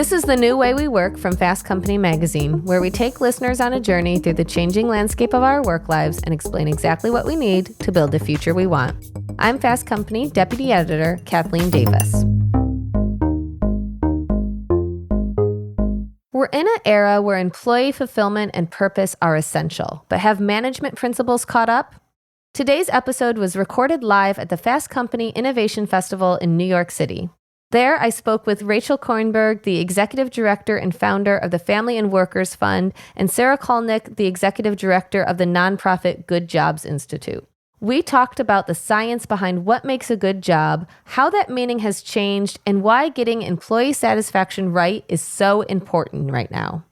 This is the new way we work from Fast Company magazine, where we take listeners on a journey through the changing landscape of our work lives and explain exactly what we need to build the future we want. I'm Fast Company Deputy Editor Kathleen Davis. We're in an era where employee fulfillment and purpose are essential, but have management principles caught up? Today's episode was recorded live at the Fast Company Innovation Festival in New York City. There, I spoke with Rachel Korberg, the Executive Director and founder of the Family and Workers Fund, and Sarah Kalloch, the Executive Director of the nonprofit Good Jobs Institute. We talked about the science behind what makes a good job, how that meaning has changed, and why getting employee satisfaction right is so important right now.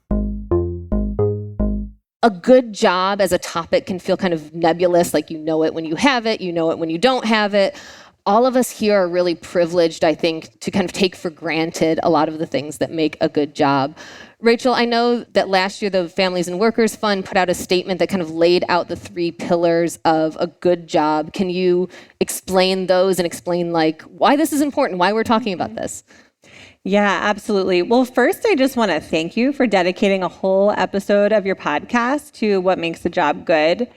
A good job as a topic can feel kind of nebulous, like you know it when you have it, you know it when you don't have it. All of us here are really privileged, I think, to kind of take for granted a lot of the things that make a good job. Rachel, I know that last year the Families and Workers Fund put out a statement that kind of laid out the 3 pillars of a good job. Can you explain those and explain why this is important, why we're talking about this? Yeah, absolutely. Well, first, I just want to thank you for dedicating a whole episode of your podcast to what makes a job good.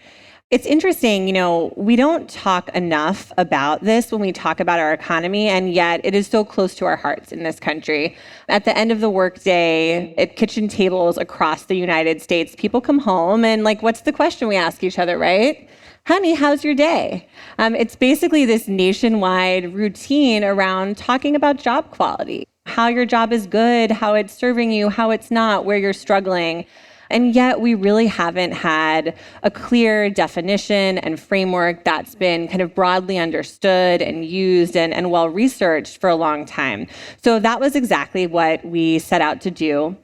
It's interesting, we don't talk enough about this when we talk about our economy, and yet it is so close to our hearts in this country. At the end of the workday, at kitchen tables across the United States, people come home and what's the question we ask each other, right? Honey, how's your day? It's basically this nationwide routine around talking about job quality, how your job is good, how it's serving you, how it's not, where you're struggling. And yet we really haven't had a clear definition and framework that's been kind of broadly understood and used and well-researched for a long time. So that was exactly what we set out to do.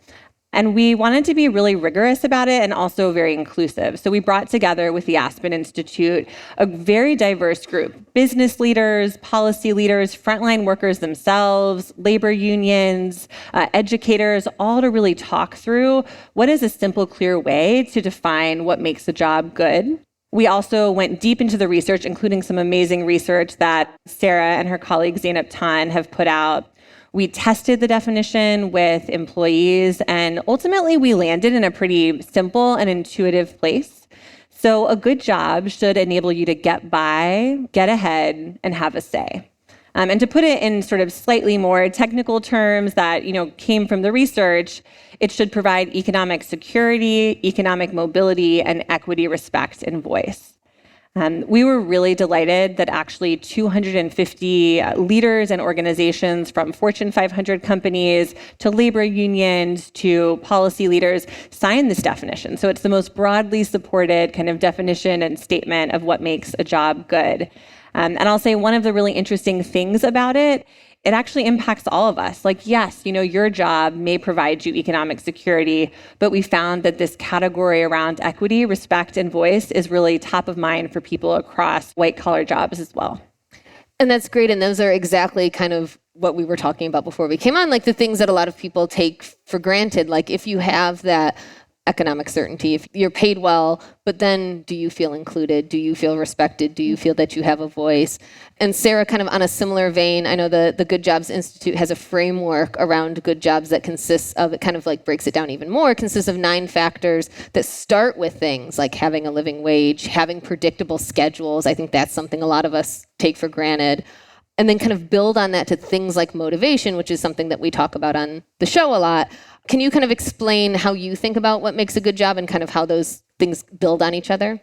And we wanted to be really rigorous about it and also very inclusive. So we brought together with the Aspen Institute a very diverse group: business leaders, policy leaders, frontline workers themselves, labor unions, educators, all to really talk through what is a simple, clear way to define what makes a job good. We also went deep into the research, including some amazing research that Sarah and her colleague Zainab Tan have put out. We tested the definition with employees, and ultimately we landed in a pretty simple and intuitive place. So a good job should enable you to get by, get ahead, and have a say. And to put it in sort of slightly more technical terms that came from the research, it should provide economic security, economic mobility, and equity, respect, and voice. We were really delighted that actually 250 leaders and organizations from Fortune 500 companies to labor unions to policy leaders signed this definition. So it's the most broadly supported kind of definition and statement of what makes a job good. And I'll say one of the really interesting things about it actually impacts all of us. Yes, your job may provide you economic security, but we found that this category around equity, respect, and voice is really top of mind for people across white-collar jobs as well. And that's great. And those are exactly kind of what we were talking about before we came on, the things that a lot of people take for granted. If you have that economic certainty, if you're paid well, but then do you feel included? Do you feel respected? Do you feel that you have a voice? And Sarah, kind of on a similar vein, I know the Good Jobs Institute has a framework around good jobs that consists of, it kind of breaks it down even more, consists of 9 factors that start with things like having a living wage, having predictable schedules. I think that's something a lot of us take for granted. And then kind of build on that to things like motivation, which is something that we talk about on the show a lot. Can you kind of explain how you think about what makes a good job and kind of how those things build on each other?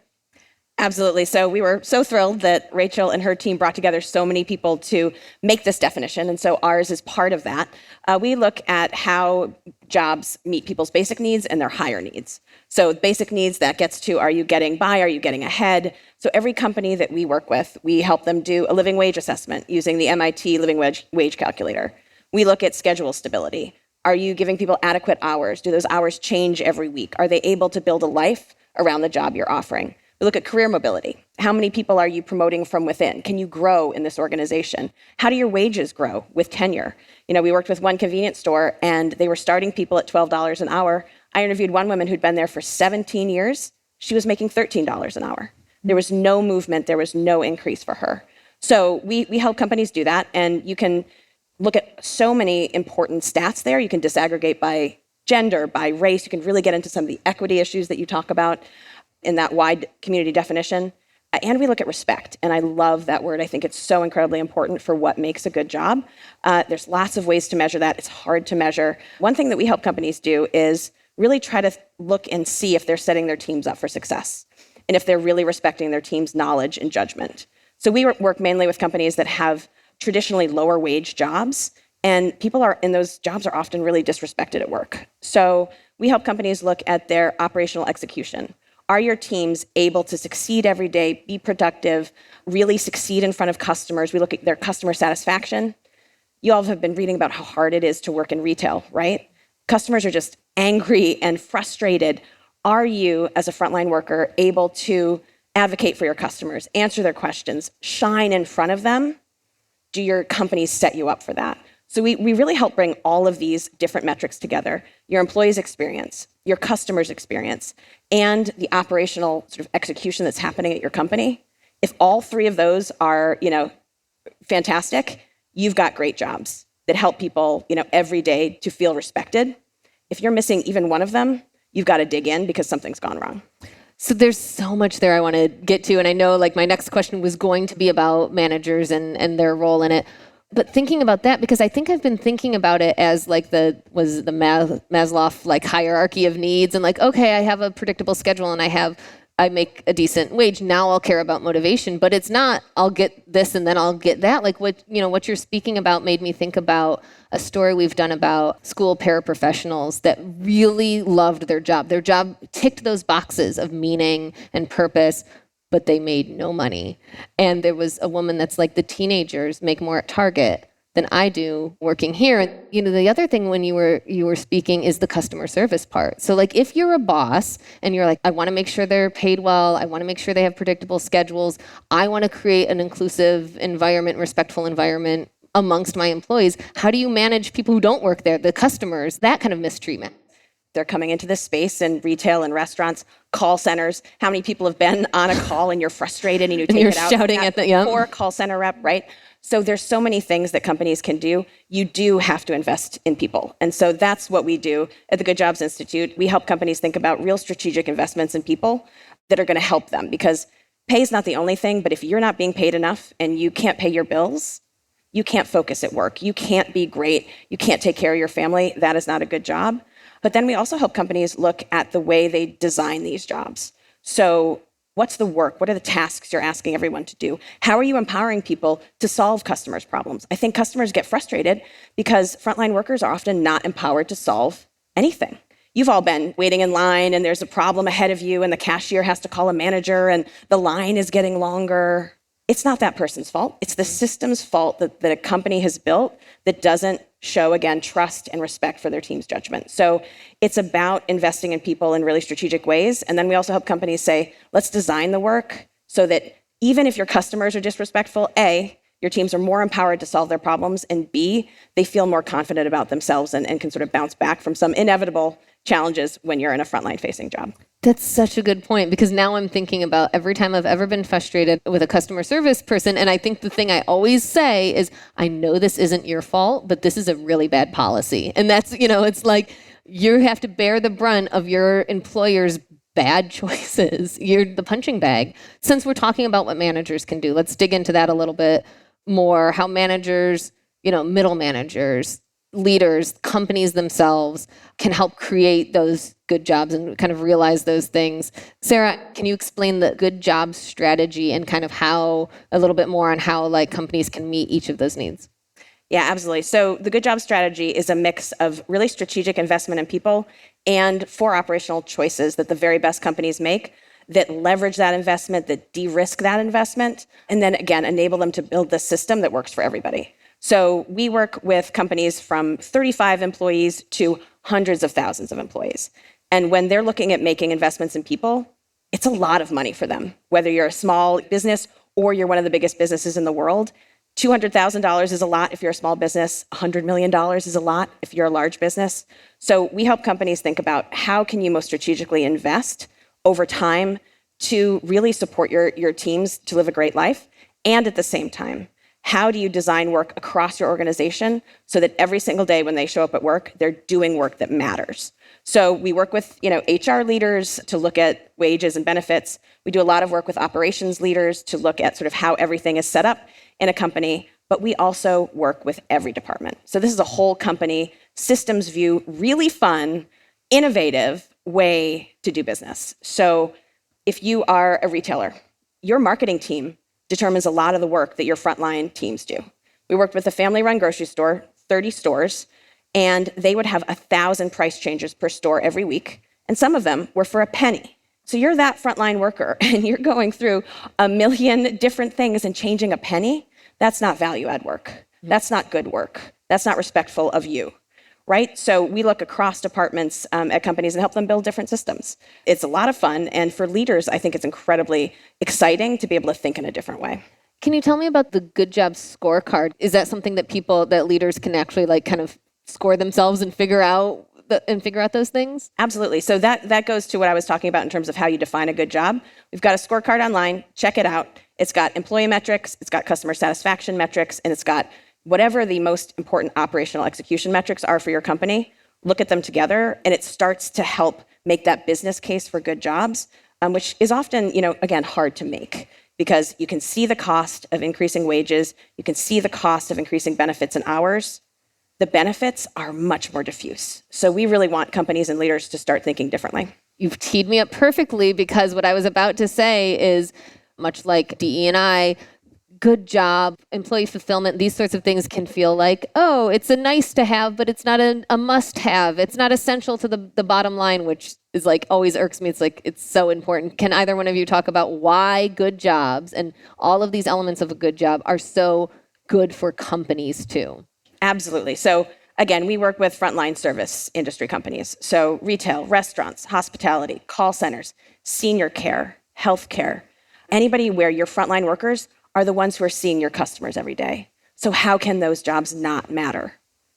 Absolutely. So we were so thrilled that Rachel and her team brought together so many people to make this definition. And so ours is part of that. We look at how jobs meet people's basic needs and their higher needs. So basic needs, that gets to, are you getting by? Are you getting ahead? So every company that we work with, we help them do a living wage assessment using the MIT living wage calculator. We look at schedule stability. Are you giving people adequate hours? Do those hours change every week? Are they able to build a life around the job you're offering? We look at career mobility. How many people are you promoting from within? Can you grow in this organization? How do your wages grow with tenure? We worked with one convenience store and they were starting people at $12 an hour. I interviewed one woman who'd been there for 17 years. She was making $13 an hour. There was no movement. There was no increase for her. So we help companies do that. And you can look at so many important stats there. You can disaggregate by gender, by race. You can really get into some of the equity issues that you talk about in that wide community definition. And we look at respect. And I love that word. I think it's so incredibly important for what makes a good job. There's lots of ways to measure that. It's hard to measure. One thing that we help companies do is really try to look and see if they're setting their teams up for success and if they're really respecting their team's knowledge and judgment. So we work mainly with companies that have traditionally lower wage jobs, and people in those jobs are often really disrespected at work. So we help companies look at their operational execution. Are your teams able to succeed every day, be productive, really succeed in front of customers? We look at their customer satisfaction. You all have been reading about how hard it is to work in retail, right? Customers are just angry and frustrated. Are you, as a frontline worker, able to advocate for your customers, answer their questions, shine in front of them? Do your companies set you up for that? So we really help bring all of these different metrics together: your employees' experience, your customers' experience, and the operational sort of execution that's happening at your company. If all three of those are, fantastic, you've got great jobs that help people, every day to feel respected. If you're missing even one of them, you've got to dig in because something's gone wrong. So there's so much there I want to get to. And I know my next question was going to be about managers and their role in it. But thinking about that, because I think I've been thinking about it as the Maslow hierarchy of needs, and okay, I have a predictable schedule and I make a decent wage. Now I'll care about motivation, but it's not, I'll get this and then I'll get that. What you're speaking about made me think about a story we've done about school paraprofessionals that really loved their job. Their job ticked those boxes of meaning and purpose, but they made no money. And there was a woman that's the teenagers make more at Target than I do working here. And the other thing when you were speaking is the customer service part. So if you're a boss and you're I want to make sure they're paid well, I want to make sure they have predictable schedules, I want to create an inclusive environment, respectful environment amongst my employees. How do you manage people who don't work there, the customers, that kind of mistreatment? They're coming into this space in retail and restaurants, call centers. How many people have been on a call and you're frustrated and you take it out? Shouting at the poor call center rep, right? So there's so many things that companies can do. You do have to invest in people. And so that's what we do at the Good Jobs Institute. We help companies think about real strategic investments in people that are going to help them, because pay is not the only thing, but if you're not being paid enough and you can't pay your bills, you can't focus at work. You can't be great. You can't take care of your family. That is not a good job. But then we also help companies look at the way they design these jobs. So what's the work? What are the tasks you're asking everyone to do? How are you empowering people to solve customers' problems? I think customers get frustrated because frontline workers are often not empowered to solve anything. You've all been waiting in line and there's a problem ahead of you and the cashier has to call a manager and the line is getting longer. It's not that person's fault. It's the system's fault that a company has built that doesn't show, again, trust and respect for their team's judgment. So it's about investing in people in really strategic ways. And then we also help companies say, let's design the work so that even if your customers are disrespectful, A, your teams are more empowered to solve their problems, and B, they feel more confident about themselves and can sort of bounce back from some inevitable challenges when you're in a frontline facing job. That's such a good point, because now I'm thinking about every time I've ever been frustrated with a customer service person, and I think the thing I always say is, I know this isn't your fault, but this is a really bad policy. And that's, it's you have to bear the brunt of your employer's bad choices. You're the punching bag. Since we're talking about what managers can do, let's dig into that a little bit more, how managers, middle managers, leaders, companies themselves can help create those good jobs and kind of realize those things. Sarah, can you explain the good jobs strategy and kind of how, a little bit more on how companies can meet each of those needs? Yeah, absolutely. So the good job strategy is a mix of really strategic investment in people and 4 operational choices that the very best companies make that leverage that investment, that de-risk that investment, and then again, enable them to build the system that works for everybody. So we work with companies from 35 employees to hundreds of thousands of employees. And when they're looking at making investments in people, it's a lot of money for them. Whether you're a small business or you're one of the biggest businesses in the world, $200,000 is a lot if you're a small business. $100 million is a lot if you're a large business. So we help companies think about how can you most strategically invest over time to really support your teams to live a great life, and at the same time, How do you design work across your organization so that every single day when they show up at work, they're doing work that matters? So we work with, HR leaders to look at wages and benefits. We do a lot of work with operations leaders to look at sort of how everything is set up in a company, but we also work with every department. So this is a whole company systems view, really fun, innovative way to do business. So if you are a retailer, your marketing team determines a lot of the work that your frontline teams do. We worked with a family-run grocery store, 30 stores, and they would have 1,000 price changes per store every week, and some of them were for a penny. So you're that frontline worker, and you're going through a million different things and changing a penny. That's not value-add work. That's not good work. That's not respectful of you, right? So we look across departments at companies and help them build different systems. It's a lot of fun, and for leaders, I think it's incredibly exciting to be able to think in a different way. Can you tell me about the Good Job scorecard? Is that something that leaders can actually kind of score themselves and figure out those things? Absolutely. So that goes to what I was talking about in terms of how you define a good job. We've got a scorecard online. Check it out. It's got employee metrics, it's got customer satisfaction metrics, and it's got whatever the most important operational execution metrics are for your company. Look at them together, and it starts to help make that business case for good jobs, which is often, again, hard to make because you can see the cost of increasing wages, you can see the cost of increasing benefits and hours. The benefits are much more diffuse. So we really want companies and leaders to start thinking differently. You've teed me up perfectly because what I was about to say is much like DE&I, good job, employee fulfillment, these sorts of things can feel like, oh, it's a nice to have, but it's not a must have. It's not essential to the bottom line, which is like always irks me. It's like, it's so important. Can either one of you talk about why good jobs and all of these elements of a good job are so good for companies too? Absolutely. So again, we work with frontline service industry companies. So retail, restaurants, hospitality, call centers, senior care, healthcare, anybody where your frontline workers are the ones who are seeing your customers every day. So how can those jobs not matter?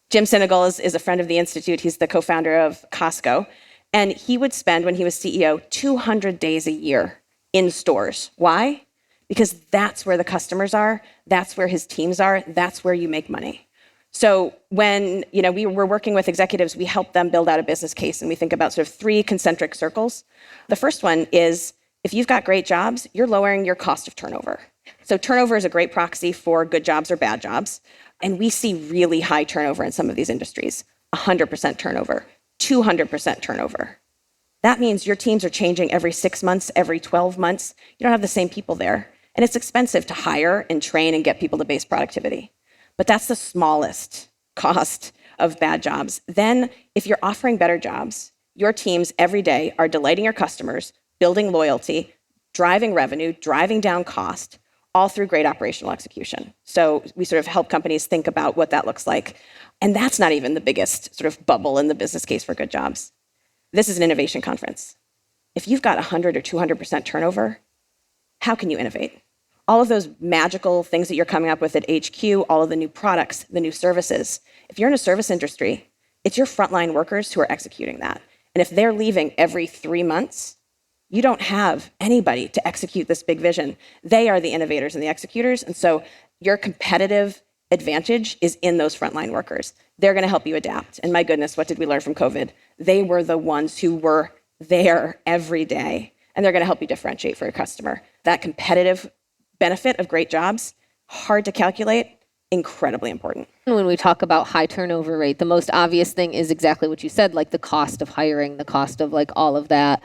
Jim Sinegal is a friend of the Institute. He's the co-founder of Costco. And he would spend, when he was CEO, 200 days a year in stores. Why? Because that's where the customers are. That's where his teams are. That's where you make money. So when we were working with executives, we help them build out a business case, and we think about sort of 3 concentric circles. The first one is, if you've got great jobs, you're lowering your cost of turnover. So turnover is a great proxy for good jobs or bad jobs. And we see really high turnover in some of these industries, 100% turnover, 200% turnover. That means your teams are changing every 6 months, every 12 months. You don't have the same people there. And it's expensive to hire and train and get people to base productivity. But that's the smallest cost of bad jobs. Then if you're offering better jobs, your teams every day are delighting your customers, building loyalty, driving revenue, driving down cost, all through great operational execution. So we sort of help companies think about what that looks like. And that's not even the biggest sort of bubble in the business case for good jobs. This is an innovation conference. If you've got 100 or 200% turnover, how can you innovate? All of those magical things that you're coming up with at HQ, all of the new products, the new services. If you're in a service industry, it's your frontline workers who are executing that. And if they're leaving every 3 months, you don't have anybody to execute this big vision. They are the innovators and the executors. And so your competitive advantage is in those frontline workers. They're going to help you adapt. And my goodness, what did we learn from COVID? They were the ones who were there every day. And they're going to help you differentiate for your customer. That competitive benefit of great jobs, hard to calculate, incredibly important. When we talk about high turnover rate, the most obvious thing is exactly what you said, like the cost of hiring, the cost of like all of that.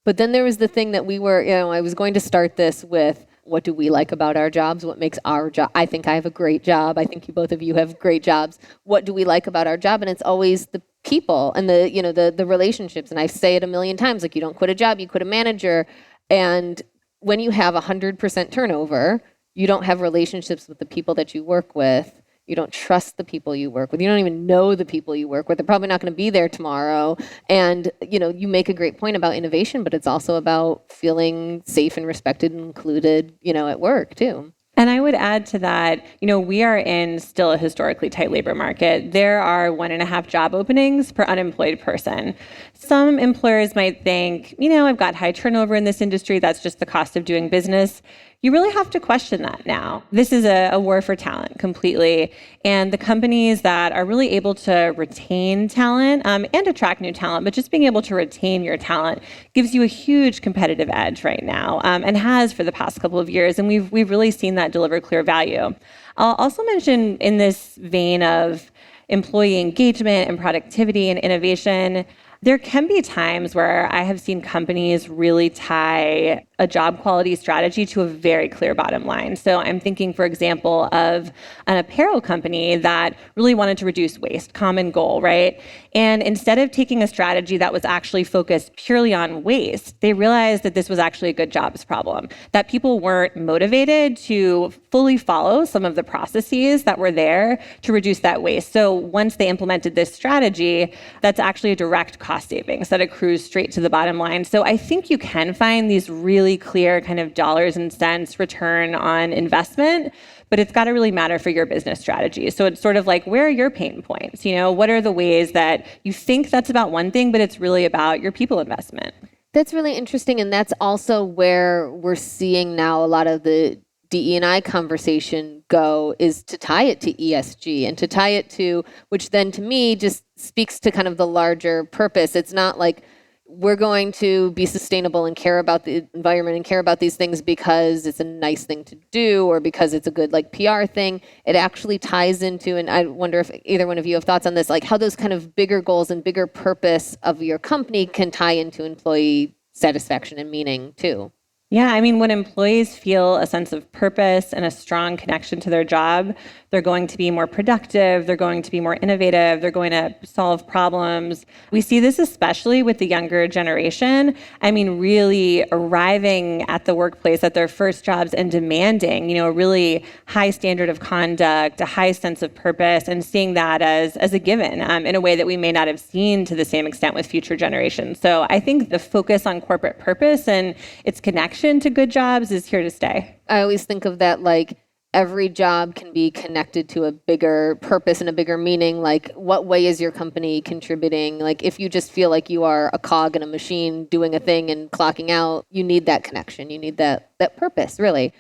But then there was the thing that I was going to start this with, what do we like about our jobs? What makes our job? I think I have a great job. I think both of you have great jobs. What do we like about our job? And it's always the people and the relationships. And I say it a million times, like you don't quit a job, you quit a manager. And when you have 100% turnover, you don't have relationships with the people that you work with. You don't trust the people you work with. You don't even know the people you work with. They're probably not going to be there tomorrow. And, you make a great point about innovation, but it's also about feeling safe and respected and included, at work too. And I would add to that, we are in still a historically tight labor market. There are 1.5 job openings per unemployed person. Some employers might think, I've got high turnover in this industry. That's just the cost of doing business. you really have to question that now. This is a war for talent completely. And the companies that are really able to retain talent and attract new talent, but just being able to retain your talent gives you a huge competitive edge right now, and has for the past couple of years. And we've really seen that deliver clear value. I'll also mention in this vein of employee engagement and productivity and innovation, there can be times where I have seen companies really tie a job quality strategy to a very clear bottom line. So I'm thinking, for example, of an apparel company that really wanted to reduce waste, common goal, right? And instead of taking a strategy that was actually focused purely on waste, they realized that this was actually a good jobs problem, that people weren't motivated to fully follow some of the processes that were there to reduce that waste. So once they implemented this strategy, that's actually a direct cost savings that accrues straight to the bottom line. So I think you can find these really clear kind of dollars and cents return on investment, but it's got to really matter for your business strategy. So it's sort of like, where are your pain points? What are the ways that you think that's about one thing, but it's really about your people investment? That's really interesting. And that's also where we're seeing now a lot of the DE&I conversation go, is to tie it to ESG and to tie it to, which then to me just speaks to kind of the larger purpose. It's not like we're going to be sustainable and care about the environment and care about these things because it's a nice thing to do or because it's a good PR thing. It actually ties into, and I wonder if either one of you have thoughts on this, like how those kind of bigger goals and bigger purpose of your company can tie into employee satisfaction and meaning too. Yeah, I mean, when employees feel a sense of purpose and a strong connection to their job, they're going to be more productive, they're going to be more innovative, they're going to solve problems. We see this especially with the younger generation. I mean, really arriving at the workplace at their first jobs and demanding, a really high standard of conduct, a high sense of purpose, and seeing that as a given in a way that we may not have seen to the same extent with future generations. So I think the focus on corporate purpose and its connection to good jobs is here to stay. I always think of that like every job can be connected to a bigger purpose and a bigger meaning. Like, what way is your company contributing? Like, if you just feel like you are a cog in a machine doing a thing and clocking out, you need that connection. You need that purpose, really.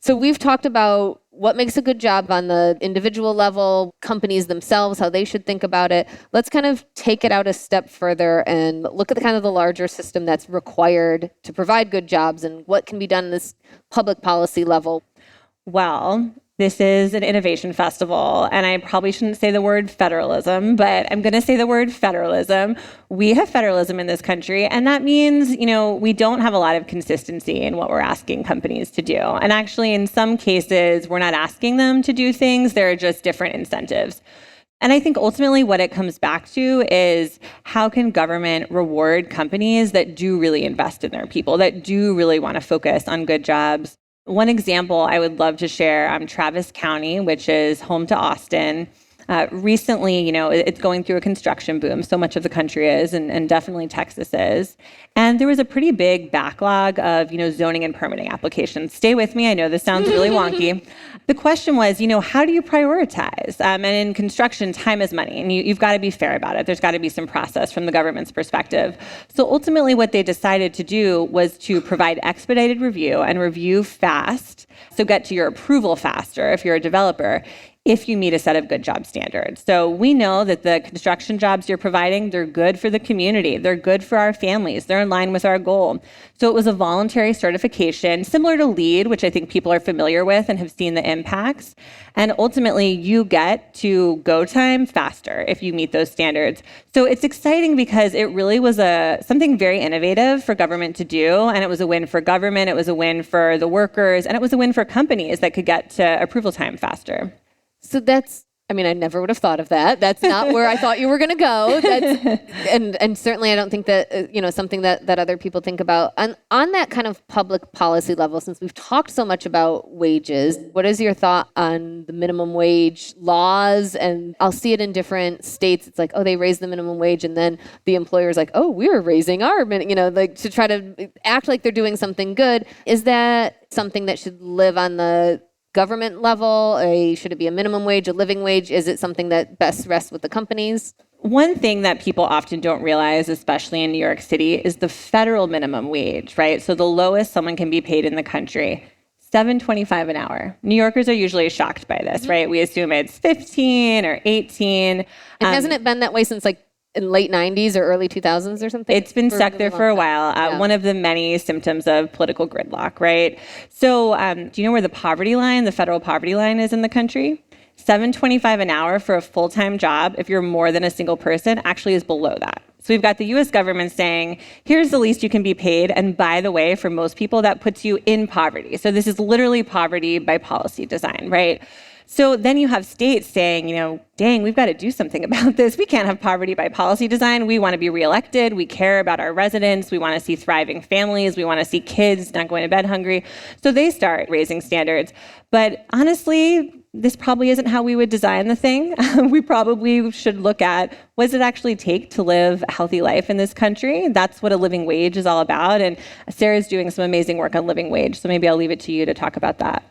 So we've talked about what makes a good job on the individual level, companies themselves, how they should think about it. Let's kind of take it out a step further and look at the kind of the larger system that's required to provide good jobs and what can be done in this public policy level. Well, this is an innovation festival, and I probably shouldn't say the word federalism, but I'm going to say the word federalism. We have federalism in this country, and that means, we don't have a lot of consistency in what we're asking companies to do. And actually, in some cases, we're not asking them to do things, there are just different incentives. And I think ultimately what it comes back to is how can government reward companies that do really invest in their people, that do really want to focus on good jobs. One example I would love to share, Travis County, which is home to Austin. Recently, it's going through a construction boom. So much of the country is, and definitely Texas is. And there was a pretty big backlog of, zoning and permitting applications. Stay with me. I know this sounds really wonky. The question was, how do you prioritize? And in construction, time is money, and you've got to be fair about it. There's got to be some process from the government's perspective. So ultimately, what they decided to do was to provide expedited review and review fast, so get to your approval faster if you're a developer, if you meet a set of good job standards. So we know that the construction jobs you're providing, they're good for the community. They're good for our families. They're in line with our goal. So it was a voluntary certification, similar to LEED, which I think people are familiar with and have seen the impacts. And ultimately, you get to go time faster if you meet those standards. So it's exciting because it really was something very innovative for government to do. And it was a win for government. It was a win for the workers. And it was a win for companies that could get to approval time faster. So I never would have thought of that. That's not where I thought you were going to go. And certainly I don't think that, something that other people think about. And on that kind of public policy level, since we've talked so much about wages, what is your thought on the minimum wage laws? And I'll see it in different states. It's like, oh, they raised the minimum wage. And then the employer's like, oh, we're raising our minimum, to try to act like they're doing something good. Is that something that should live on the government level? Should it be a minimum wage, a living wage? Is it something that best rests with the companies? One thing that people often don't realize, especially in New York City, is the federal minimum wage, right? So the lowest someone can be paid in the country, $7.25 an hour. New Yorkers are usually shocked by this, right? We assume it's 15 or 18. And hasn't it been that way since like in late 90s or early 2000s or something? It's been stuck there for a while. Yeah. One of the many symptoms of political gridlock, right? So do you know where the poverty line, the federal poverty line is in the country? $7.25 an hour for a full-time job, if you're more than a single person, actually is below that. So we've got the US government saying, here's the least you can be paid. And by the way, for most people, that puts you in poverty. So this is literally poverty by policy design, right? So then you have states saying, dang, we've got to do something about this. We can't have poverty by policy design. We want to be reelected. We care about our residents. We want to see thriving families. We want to see kids not going to bed hungry. So they start raising standards. But honestly, this probably isn't how we would design the thing. We probably should look at what does it actually take to live a healthy life in this country? That's what a living wage is all about. And Sarah's doing some amazing work on living wage. So maybe I'll leave it to you to talk about that.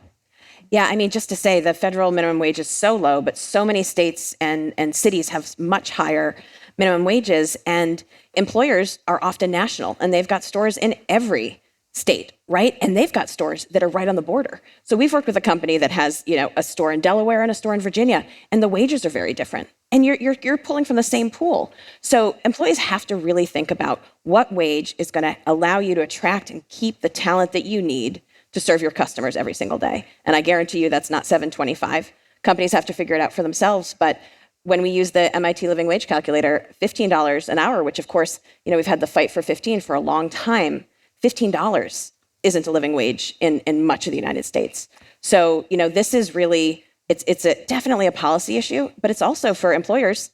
Yeah, I mean, just to say the federal minimum wage is so low, but so many states and cities have much higher minimum wages, and employers are often national, and they've got stores in every state, right? And they've got stores that are right on the border. So we've worked with a company that has, a store in Delaware and a store in Virginia, and the wages are very different. And you're pulling from the same pool. So employees have to really think about what wage is going to allow you to attract and keep the talent that you need to serve your customers every single day. And I guarantee you that's not $7.25. Companies have to figure it out for themselves. But when we use the MIT Living Wage Calculator, $15 an hour, which of course, we've had the fight for 15 for a long time, $15 isn't a living wage in much of the United States. So, this is really, it's definitely a policy issue, but it's also for employers,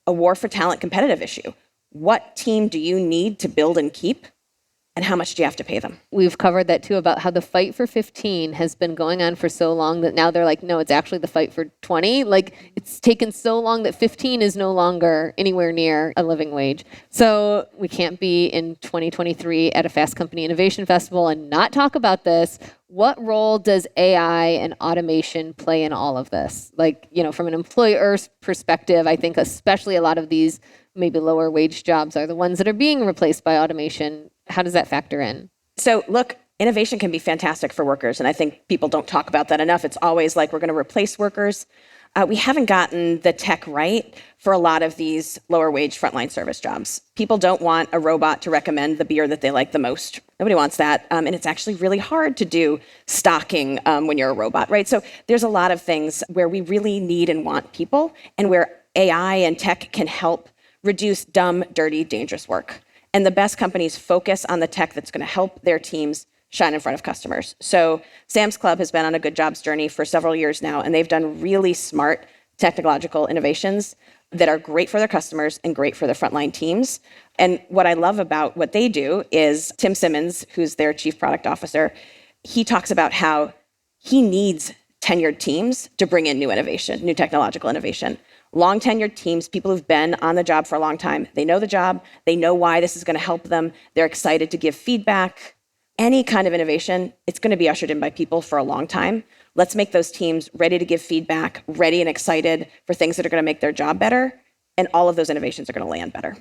a war for talent competitive issue. What team do you need to build and keep? And how much do you have to pay them? We've covered that too, about how the fight for 15 has been going on for so long that now they're like, no, it's actually the fight for 20. Like, it's taken so long that 15 is no longer anywhere near a living wage. So we can't be in 2023 at a Fast Company Innovation Festival and not talk about this. What role does AI and automation play in all of this? Like, from an employer's perspective, I think especially a lot of these maybe lower wage jobs are the ones that are being replaced by automation. How does that factor in? So look, innovation can be fantastic for workers. And I think people don't talk about that enough. It's always like we're going to replace workers. We haven't gotten the tech right for a lot of these lower wage frontline service jobs. People don't want a robot to recommend the beer that they like the most. Nobody wants that. And it's actually really hard to do stocking when you're a robot, right? So there's a lot of things where we really need and want people, and where AI and tech can help reduce dumb, dirty, dangerous work. And the best companies focus on the tech that's going to help their teams shine in front of customers. So Sam's Club has been on a good jobs journey for several years now, and they've done really smart technological innovations that are great for their customers and great for their frontline teams. And what I love about what they do is Tim Simmons, who's their chief product officer, he talks about how he needs tenured teams to bring in new innovation, new technological innovation. Long tenured teams, people who've been on the job for a long time, they know the job, they know why this is going to help them, they're excited to give feedback. Any kind of innovation, it's going to be ushered in by people for a long time. Let's make those teams ready to give feedback, ready and excited for things that are going to make their job better, and all of those innovations are going to land better.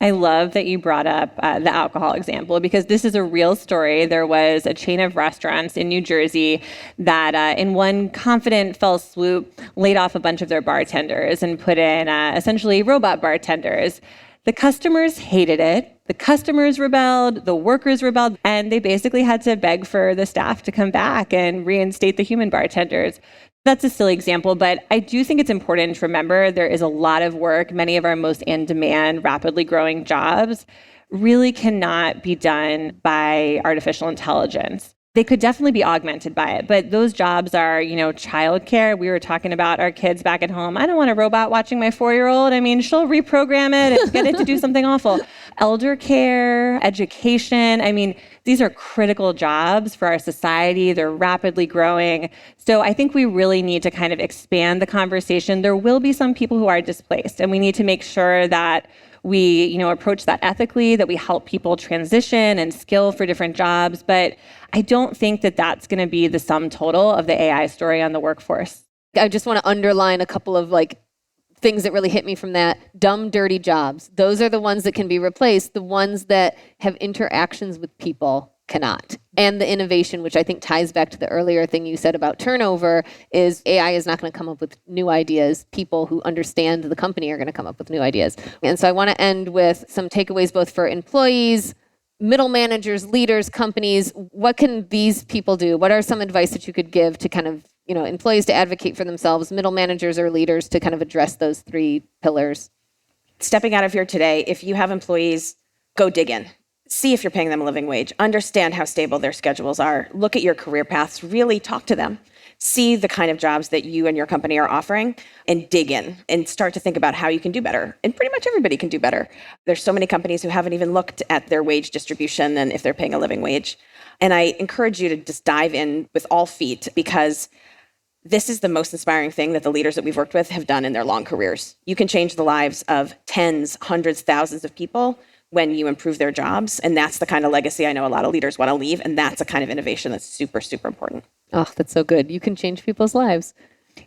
I love that you brought up the alcohol example, because this is a real story. There was a chain of restaurants in New Jersey that in one confident fell swoop laid off a bunch of their bartenders and put in essentially robot bartenders. The customers hated it. The customers rebelled, the workers rebelled, and they basically had to beg for the staff to come back and reinstate the human bartenders. That's a silly example, but I do think it's important to remember there is a lot of work. Many of our most in-demand, rapidly growing jobs really cannot be done by artificial intelligence. They could definitely be augmented by it, but those jobs are, childcare. We were talking about our kids back at home. I don't want a robot watching my 4-year-old. I mean, she'll reprogram it and get it to do something awful. Elder care, education. I mean, these are critical jobs for our society. They're rapidly growing. So I think we really need to kind of expand the conversation. There will be some people who are displaced, and we need to make sure that we, approach that ethically, that we help people transition and skill for different jobs. But I don't think that that's going to be the sum total of the AI story on the workforce. I just want to underline a couple of things that really hit me from that. Dumb, dirty jobs. Those are the ones that can be replaced. The ones that have interactions with people cannot. And the innovation, which I think ties back to the earlier thing you said about turnover, is AI is not going to come up with new ideas. People who understand the company are going to come up with new ideas. And so I want to end with some takeaways both for employees, middle managers, leaders, companies. What can these people do? What are some advice that you could give to kind of, employees to advocate for themselves, middle managers or leaders to kind of address those three pillars? Stepping out of here today, if you have employees, go dig in. See if you're paying them a living wage. Understand how stable their schedules are. Look at your career paths. Really talk to them. See the kind of jobs that you and your company are offering and dig in and start to think about how you can do better. And pretty much everybody can do better. There's so many companies who haven't even looked at their wage distribution and if they're paying a living wage. And I encourage you to just dive in with all feet, because this is the most inspiring thing that the leaders that we've worked with have done in their long careers. You can change the lives of tens, hundreds, thousands of people when you improve their jobs. And that's the kind of legacy I know a lot of leaders want to leave. And that's a kind of innovation that's super, super important. Oh, that's so good. You can change people's lives.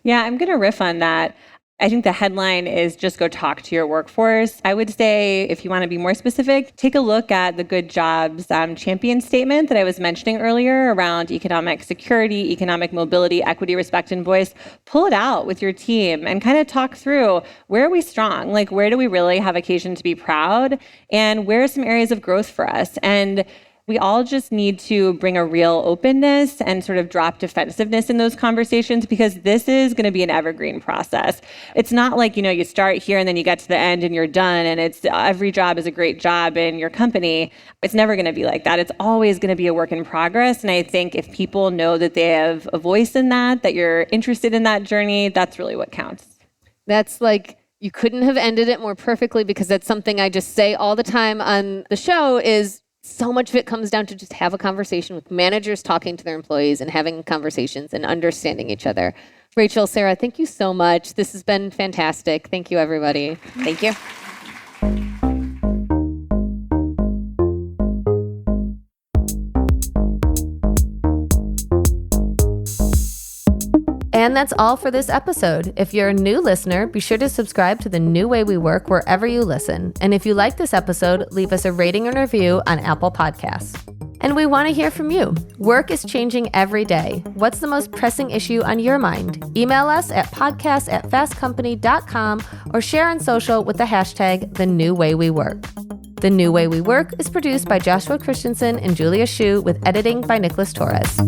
Yeah, I'm going to riff on that. I think the headline is just go talk to your workforce. I would say, if you want to be more specific, take a look at the Good Jobs champion statement that I was mentioning earlier around economic security, economic mobility, equity, respect, and voice. Pull it out with your team and kind of talk through, where are we strong? Like, where do we really have occasion to be proud? And where are some areas of growth for us? And we all just need to bring a real openness and sort of drop defensiveness in those conversations, because this is going to be an evergreen process. It's not like, you start here and then you get to the end and you're done and it's every job is a great job in your company. It's never going to be like that. It's always going to be a work in progress. And I think if people know that they have a voice in that you're interested in that journey, that's really what counts. That's like, you couldn't have ended it more perfectly, because that's something I just say all the time on the show is, so much of it comes down to just have a conversation with managers talking to their employees and having conversations and understanding each other. Rachel, Sarah, thank you so much. This has been fantastic. Thank you, everybody. Thank you. And that's all for this episode. If you're a new listener, be sure to subscribe to The New Way We Work wherever you listen. And if you like this episode, leave us a rating and review on Apple Podcasts. And we want to hear from you. Work is changing every day. What's the most pressing issue on your mind? Email us at podcast@fastcompany.com or share on social with the hashtag The New Way We Work. The New Way We Work is produced by Joshua Christensen and Julia Shu with editing by Nicholas Torres.